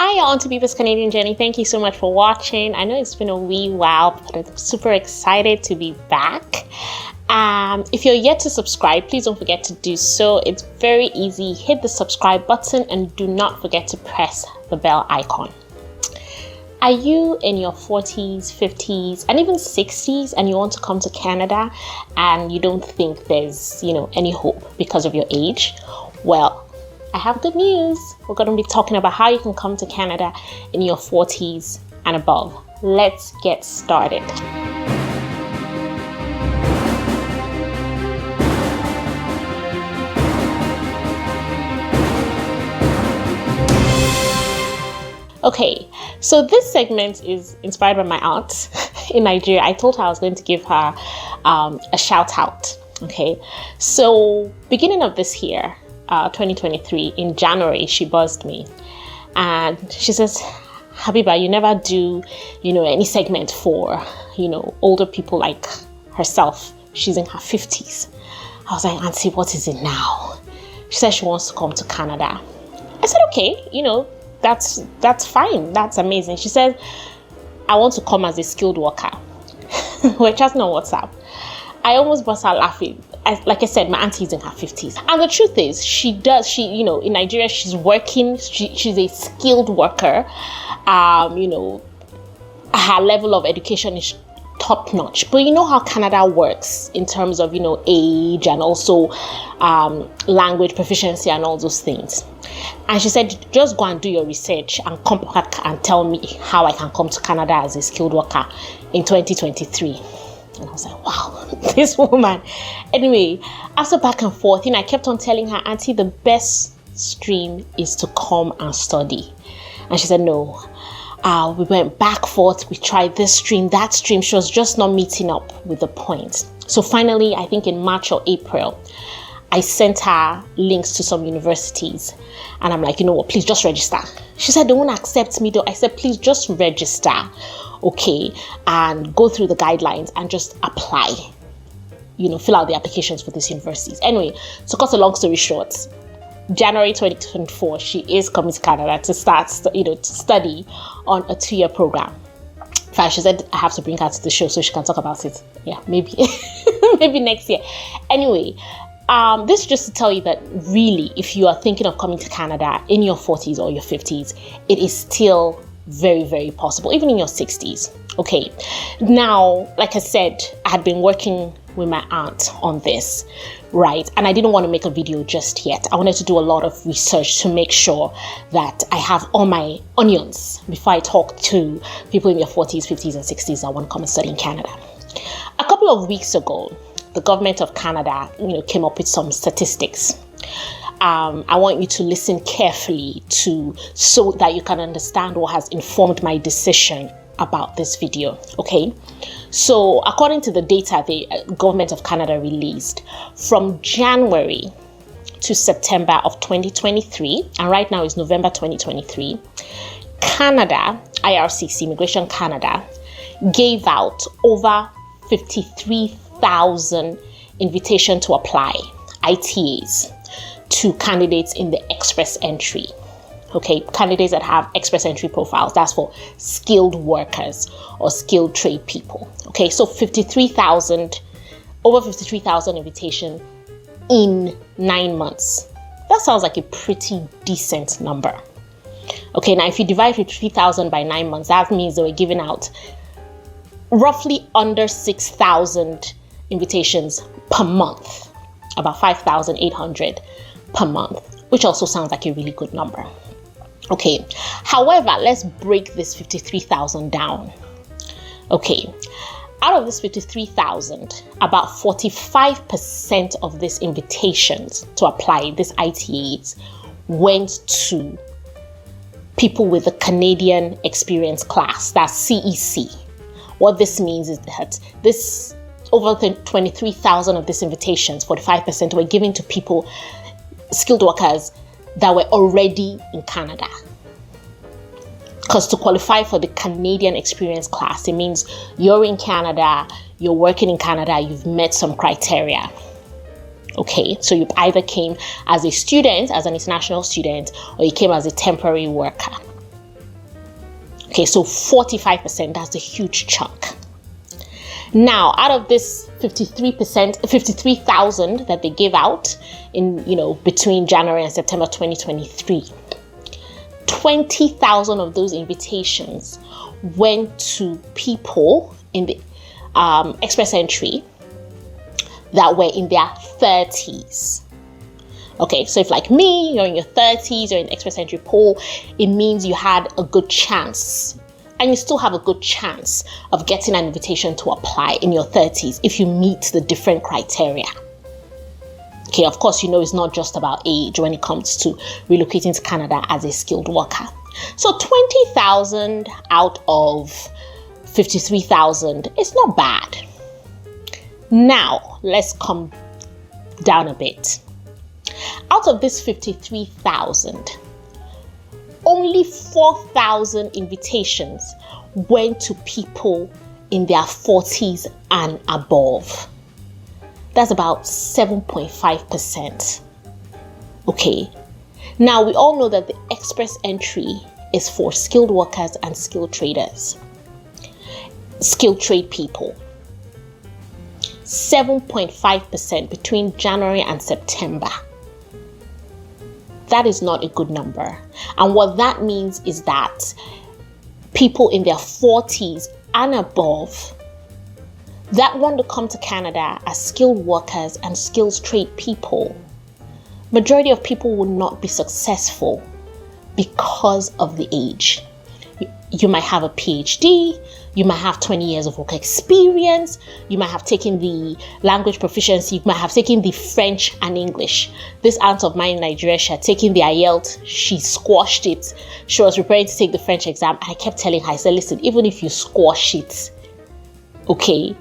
Hi, your Auntie Beaver's Canadian Journey. Thank you so much for watching. I know it's been a wee while, but I'm super excited to be back. If you're yet to subscribe, please don't forget to do so. It's very easy. Hit the subscribe button and do not forget to press the bell icon. Are you in your 40s, 50s, and even 60s and you want to come to Canada and you don't think there's, any hope because of your age? Well, I have good news. We're going to be talking about how you can come to Canada in your 40s and above. Let's get started. Okay, so this segment is inspired by my aunt in Nigeria. I told her I was going to give her a shout out. Okay, so beginning of this year, 2023, in January, she buzzed me and she says, Habiba, you never do, any segment for, older people like herself. She's in her 50s. I was like, Auntie, what is it now? She said she wants to come to Canada. I said, okay, that's fine. That's amazing. She said, I want to come as a skilled worker. We're chatting on WhatsApp. I almost burst out laughing. Like I said, my auntie is in her 50s. And the truth is, she, in Nigeria, she's working. She's a skilled worker. Her level of education is top notch. But you know how Canada works in terms of, age and also language proficiency and all those things. And she said, just go and do your research and come back and tell me how I can come to Canada as a skilled worker in 2023. And I was like, wow, this woman. Anyway, after back and forth, I kept on telling her, Auntie, the best stream is to come and study. And she said, no. We went back forth. We tried this stream, that stream. She was just not meeting up with the point. So finally, I think in March or April, I sent her links to some universities. And I'm like, you know what, please just register. She said, they won't accept me though. I said, please just register. Okay. And go through the guidelines and just apply. Fill out the applications for these universities. Anyway, to cut a long story short, January 2024, she is coming to Canada to start, to study on a 2-year program. In fact, she said I have to bring her to the show so she can talk about it. Yeah, maybe, maybe next year. Anyway, this is just to tell you that really, if you are thinking of coming to Canada in your 40s or your 50s, it is still very, very possible, even in your 60s. Okay, now, like I said, I had been working with my aunt on this, right? And I didn't want to make a video just yet. I wanted to do a lot of research to make sure that I have all my onions before I talk to people in their 40s, 50s, and 60s that want to come and study in Canada. A couple of weeks ago, the government of Canada, came up with some statistics. I want you to listen carefully so that you can understand what has informed my decision about this video. Okay, so according to the data the government of Canada released from January to September of 2023, and right now is November 2023, Canada, IRCC, Immigration Canada, gave out over 53,000 invitation to apply, ITAs, to candidates in the express entry. Okay, candidates that have express entry profiles. That's for skilled workers or skilled trade people. Okay, so over 53,000 invitation in 9 months. That sounds like a pretty decent number. Okay, now if you divide 53,000 by 9 months, that means they were giving out roughly under 6,000 invitations per month, about 5,800 per month, which also sounds like a really good number. Okay, however, let's break this 53,000 down. Okay, out of this 53,000, about 45% of these invitations to apply, these ITAs, went to people with the Canadian Experience Class, that's CEC. What this means is that this over 23,000 of these invitations, 45%, were given to people, skilled workers that were already in Canada. Because to qualify for the Canadian Experience Class, it means you're in Canada, you're working in Canada, you've met some criteria. Okay, so you either came as a student, as an international student, or you came as a temporary worker. Okay, so 45%, that's a huge chunk. Now, out of this 53,000 that they gave out in, between January and September 2023, 20,000 of those invitations went to people in the express entry that were in their 30s. Okay, so if like me, you're in your 30s, you're in the express entry poll, it means you had a good chance, and you still have a good chance of getting an invitation to apply in your 30s if you meet the different criteria. Okay, of course, it's not just about age when it comes to relocating to Canada as a skilled worker. So 20,000 out of 53,000 is not bad. Now, let's come down a bit. Out of this 53,000, only 4,000 invitations went to people in their 40s and above. That's about 7.5%. Okay. Now, we all know that the express entry is for skilled workers and skilled traders, skilled trade people. 7.5% between January and September. That is not a good number. And what that means is that people in their 40s and above that want to come to Canada as skilled workers and skills trade people, majority of people will not be successful because of the age. You might have a PhD, you might have 20 years of work experience, you might have taken the language proficiency, you might have taken the French and English. This aunt of mine in Nigeria, she had taken the IELTS, she squashed it. She was preparing to take the French exam. I kept telling her, I said, listen, even if you squash it, okay,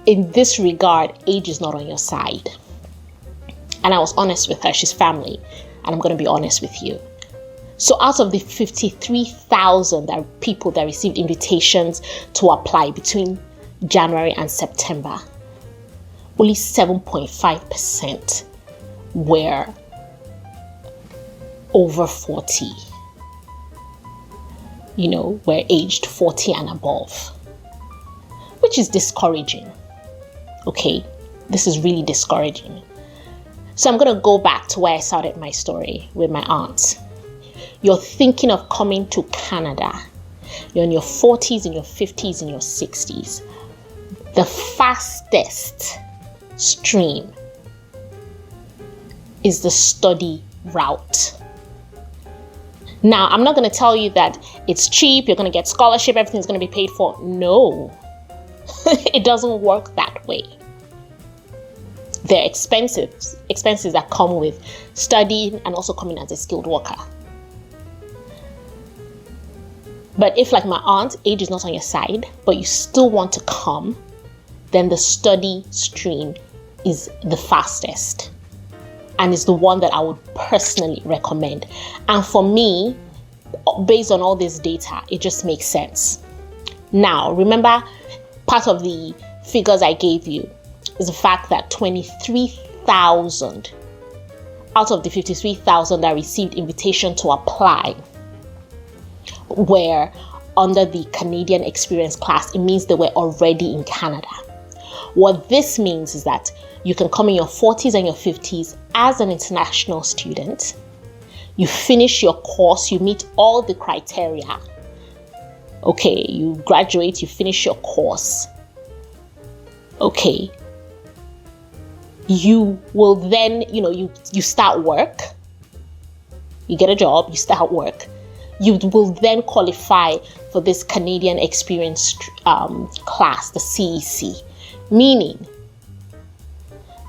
in this regard, age is not on your side. And I was honest with her, she's family, and I'm going to be honest with you. So out of the 53,000 people that received invitations to apply between January and September, only 7.5% were over 40, were aged 40 and above, which is discouraging. Okay, this is really discouraging. So I'm going to go back to where I started my story with my aunt. You're thinking of coming to Canada. You're in your 40s, in your 50s, in your 60s. The fastest stream is the study route. Now, I'm not going to tell you that it's cheap, you're going to get scholarship, everything's going to be paid for. No, it doesn't work that way. There are expenses that come with studying and also coming as a skilled worker. But if, like my aunt, age is not on your side, but you still want to come, then the study stream is the fastest and is the one that I would personally recommend. And for me, based on all this data, it just makes sense. Now, remember, part of the figures I gave you is the fact that 23,000 out of the 53,000 that received invitation to apply were under the Canadian Experience class. It means they were already in Canada. What this means is that you can come in your 40s and your 50s as an international student. You finish your course, you meet all the criteria. Okay, you graduate, you finish your course. Okay. You will then, you start work. You get a job, you start work. You will then qualify for this Canadian Experience class, the CEC, meaning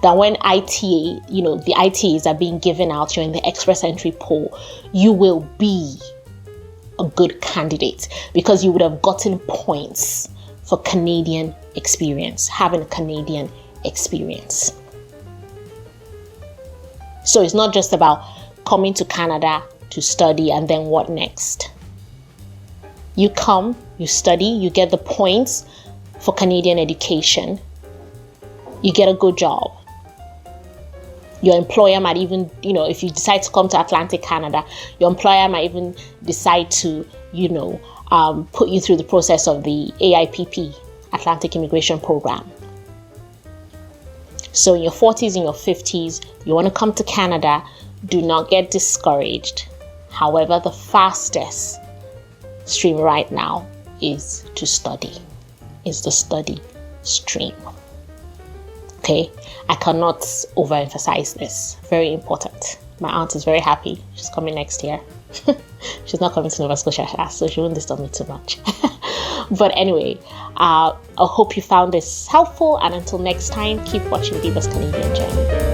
that when ITA, the ITAs are being given out, you're in the express entry pool, you will be a good candidate because you would have gotten points for Canadian experience, having a Canadian experience. So it's not just about coming to Canada to study and then what next? You come, you study, you get the points for Canadian education, you get a good job. Your employer might even, if you decide to come to Atlantic Canada, your employer might even decide to, put you through the process of the AIPP, Atlantic Immigration Program. So in your 40s, in your 50s, you want to come to Canada, do not get discouraged. However, the fastest stream right now is to study, is the study stream. Okay, I cannot overemphasize this. Very important. My aunt is very happy. She's coming next year. She's not coming to Nova Scotia, so she won't disturb me too much. But anyway, I hope you found this helpful, and until next time, keep watching Viva's Canadian Journey.